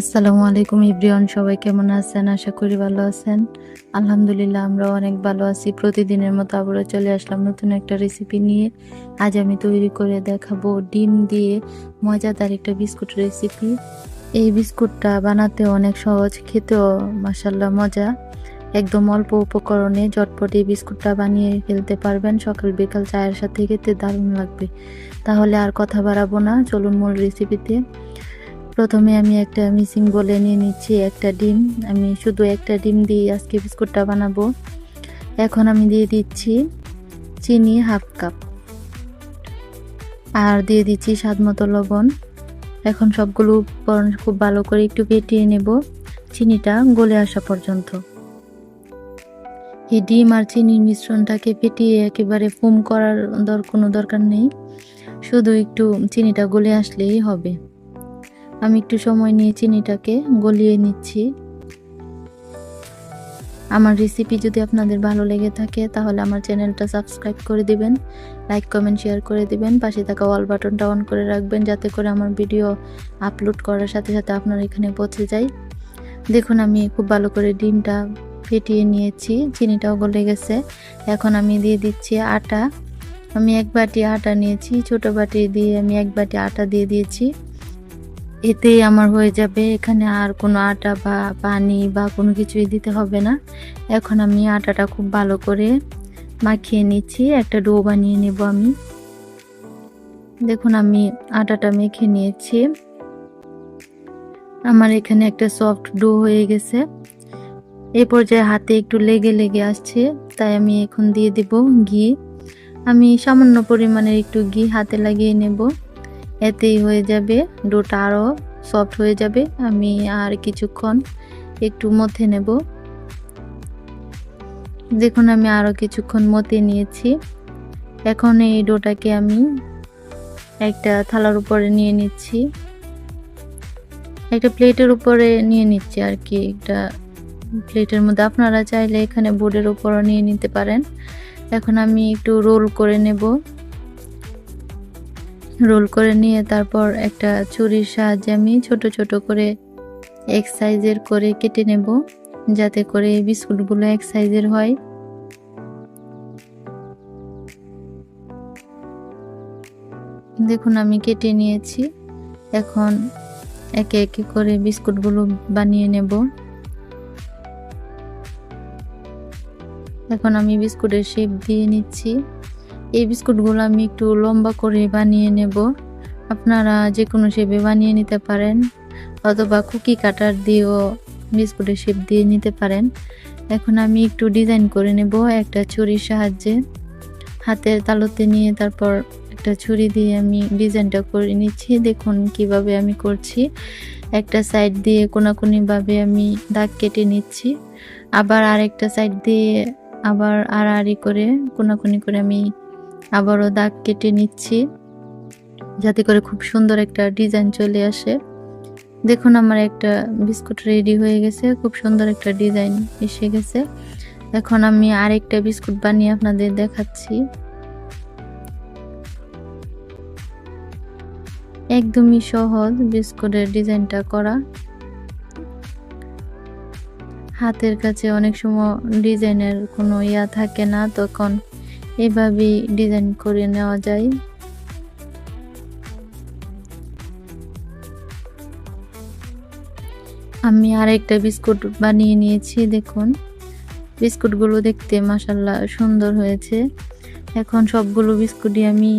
আসসালামু আলাইকুম এভরিওয়ান, সবাই কেমন আছেন? আশা করি ভালো আছেন। আলহামদুলিল্লাহ আমরা অনেক ভালো আছি। প্রতিদিনের মতো আবারও চলে আসলাম নতুন একটা রেসিপি নিয়ে। আজ আমি তৈরি করে দেখাবো ডিম দিয়ে মজাদার একটা বিস্কুট রেসিপি। এই বিস্কুটটা বানাতে অনেক সহজ, খেতেও মাশাআল্লাহ মজা। একদম অল্প উপকরণে ঝটপট এই বিস্কুটটা বানিয়ে ফেলতে পারবেন। সকাল বিকাল চায়ের সাথে খেতে দারুণ লাগবে। তাহলে আর কথা বাড়াবো না, চলুন মূল রেসিপিতে। প্রথমে আমি একটা মিক্সিং বোলে নিয়ে নিচ্ছি একটা ডিম। আমি শুধু একটা ডিম দিয়ে আজকে বিস্কুটটা বানাবো। এখন আমি দিয়ে দিচ্ছি চিনি হাফ কাপ, আর দিয়ে দিচ্ছি স্বাদ মতো লবণ। এখন সবগুলো উপকরণ খুব ভালো করে একটু ফেটিয়ে নেব চিনিটা গলে আসা পর্যন্ত। এই ডিম আর চিনির মিশ্রণটাকে ফেটিয়ে একেবারে ফোম করার কোনো দরকার নেই, শুধু একটু চিনিটা গলে আসলেই হবে। আমি একটু সময় নিয়ে চিনিটাকে গলিয়ে নিচ্ছি। আমার রেসিপি যদি আপনাদের ভালো লেগে থাকে তাহলে আমার চ্যানেলটা সাবস্ক্রাইব করে দিবেন, লাইক কমেন্ট শেয়ার করে দিবেন, পাশে থাকা অল বাটনটা অন করে রাখবেন যাতে করে আমার ভিডিও আপলোড করার সাথে সাথে আপনার এখানে পৌঁছে যায়। দেখুন আমি খুব ভালো করে ডিমটা ফেটিয়ে নিয়েছি, চিনিটাও গলে গেছে। এখন আমি দিয়ে দিচ্ছি আটা। আমি এক বাটি আটা নিয়েছি, ছোট বাটি দিয়ে আমি এক বাটি আটা দিয়ে দিয়েছি। এতেই আমার হয়ে যাবে, এখানে আর কোনো আটা বা পানি বা কোনো কিছুই দিতে হবে না। এখন আমি আটাটা খুব ভালো করে মাখিয়ে নিচ্ছি, একটা ডো বানিয়ে নেব আমি। দেখুন আমি আটাটা মেখে নিয়েছি, আমার এখানে একটা সফট ডো হয়ে গেছে। এই পর্যায়ে হাতে একটু লেগে লেগে আসছে, তাই আমি এখন দিয়ে দেব ঘি। আমি সামান্য পরিমাণের একটু ঘি হাতে লাগিয়ে নেব, এতেই হয়ে যাবে, ডোটা আরও সফট হয়ে যাবে। আমি আর কিছুক্ষণ একটু মথে নেব। দেখুন আমি আরও কিছুক্ষণ মথে নিয়েছি। এখন এই ডোটাকে আমি একটা থালার উপরে নিয়ে নিচ্ছি, একটা প্লেটের উপরে নিয়ে নিচ্ছি আর কি। একটা প্লেটের মধ্যে, আপনারা চাইলে এখানে বোর্ডের উপরও নিয়ে নিতে পারেন। এখন আমি একটু রোল করে নেব। রোল করে নিয়ে তারপর একটা ছুরির সাহায্যে আমি ছোট ছোট করে এক সাইজের করে কেটে নেব, যাতে করে বিস্কুটগুলো এক সাইজের হয়। দেখুন আমি কেটে নিয়েছি। এখন একে একে করে বিস্কুটগুলো বানিয়ে নেব। এখন আমি বিস্কুটের শেপ দিয়ে নিচ্ছি। এই বিস্কুটগুলো আমি একটু লম্বা করে বানিয়ে নেব। আপনারা যে কোনো শেপে বানিয়ে নিতে পারেন, অথবা কুকি কাটার দিয়েও বিস্কুটের শেপ দিয়ে নিতে পারেন। এখন আমি একটু ডিজাইন করে নেব একটা ছুরির সাহায্যে। হাতের তালুতে নিয়ে তারপর একটা ছুরি দিয়ে আমি ডিজাইনটা করে নিচ্ছি। দেখুন কিভাবে আমি করছি, একটা সাইড দিয়ে কোনাকুনিভাবে আমি দাগ কেটে নিচ্ছি, আবার আরেকটা সাইড দিয়ে আবার আড়াআড়ি করে কোনাকুনি করে আমি আবারও দাগ কেটে নিচ্ছি, যাতে করে খুব সুন্দর একটা ডিজাইন চলে আসে। দেখুন আমার একটা বিস্কুট রেডি হয়ে গেছে, খুব সুন্দর একটা ডিজাইন এসে গেছে। এখন আমি আরেকটা বিস্কুট বানিয়ে আপনাদের দেখাচ্ছি। একদমই সহজ বিস্কুটের ডিজাইনটা করা। হাতের কাছে অনেক সময় ডিজাইনের কোনো থাকে না, তখন এভাবেই ডিজাইন করে নেওয়া যায়। আমি আরেকটা বিস্কুট বানিয়ে নিয়েছি। দেখুন বিস্কুটগুলো দেখতে মাশাআল্লাহ সুন্দর হয়েছে। এখন সবগুলো বিস্কুটই আমি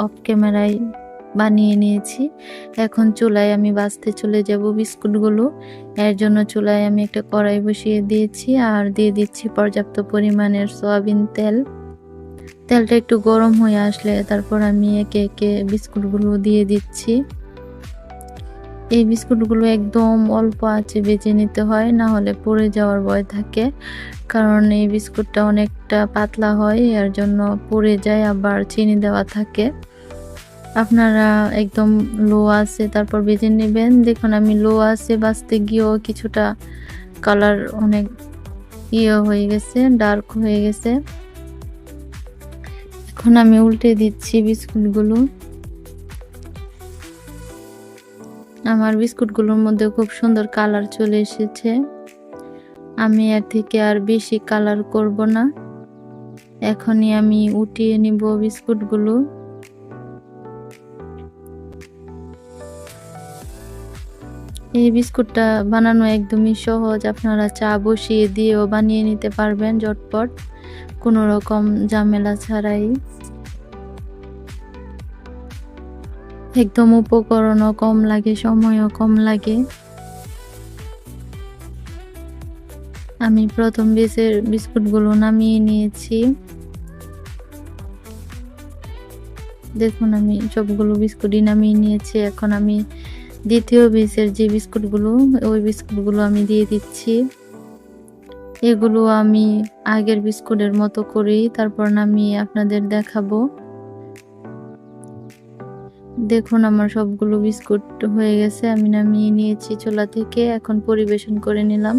অফ ক্যামেরায় বানিয়ে নিয়েছি। এখন চুলায় আমি ভাজতে চলে যাব বিস্কুটগুলো। এর জন্য চুলায় আমি একটা কড়াই বসিয়ে দিয়েছি, আর দিয়ে দিচ্ছি পর্যাপ্ত পরিমাণের সয়াবিন তেল। তেলটা একটু গরম হয়ে আসলে তারপর আমি একে একে বিস্কুটগুলো দিয়ে দিচ্ছি। এই বিস্কুটগুলো একদম অল্প আঁচে ভেজে নিতে হয়, না হলে পুড়ে যাওয়ার ভয় থাকে। কারণ এই বিস্কুটটা অনেকটা পাতলা হয়, এর জন্য পুড়ে যায়, আবার চিনি দেওয়া থাকে। আপনারা একদম লো আঁচে তারপর ভেজে নেবেন। দেখুন আমি লো আঁচে ভাজতে গিয়েও কিছুটা কালার অনেক হয়ে গেছে, ডার্ক হয়ে গেছে। এখন আমি উল্টে দিচ্ছি বিস্কুটগুলো। আমার বিস্কুটগুলোর মধ্যে খুব সুন্দর কালার চলে এসেছে। আমি এর থেকে আর বেশি কালার করব না। এখনই আমি উঠিয়ে নিব বিস্কুটগুলো। এই বিস্কুটটা বানানো একদমই সহজ। আপনারা চা বসিয়ে দিয়েও বানিয়ে নিতে পারবেন ঝটপট, কোনো রকম ঝামেলা ছাড়াই। একদম উপকরণও কম লাগে, সময়ও কম লাগে। আমি প্রথম বেচের বিস্কুটগুলো নামিয়ে নিয়েছি। দেখুন আমি সবগুলো বিস্কুটই নামিয়ে নিয়েছি। এখন আমি দ্বিতীয় বেচের যে বিস্কুটগুলো, ওই বিস্কুটগুলো আমি দিয়ে দিচ্ছি। এগুলো আমি আগের বিস্কুটের মতো করেই তারপর নামিয়ে আপনাদের দেখাবো। দেখুন আমার সবগুলো বিস্কুট হয়ে গেছে, আমি নামিয়ে নিয়েছি চুলা থেকে। এখন পরিবেশন করে নিলাম।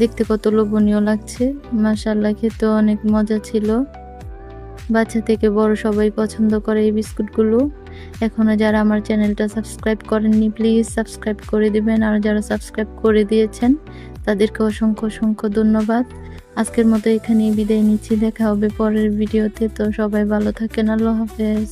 দেখতে কত লোভনীয় লাগছে, মাশাআল্লাহ খেতেও অনেক মজা ছিল। বাচ্চা থেকে বড় সবাই পছন্দ করে এই বিস্কুটগুলো। এখনো যারা আমার চ্যানেলটা সাবস্ক্রাইব করেননি প্লিজ সাবস্ক্রাইব করে দিবেন, আর যারা সাবস্ক্রাইব করে দিয়েছেন তাদেরকে অসংখ্য অসংখ্য ধন্যবাদ। আজকের মতো এখানেই বিদায় নিচ্ছি, দেখা হবে পরের ভিডিওতে। তো সবাই ভালো থাকেন, আল্লাহ হাফেজ।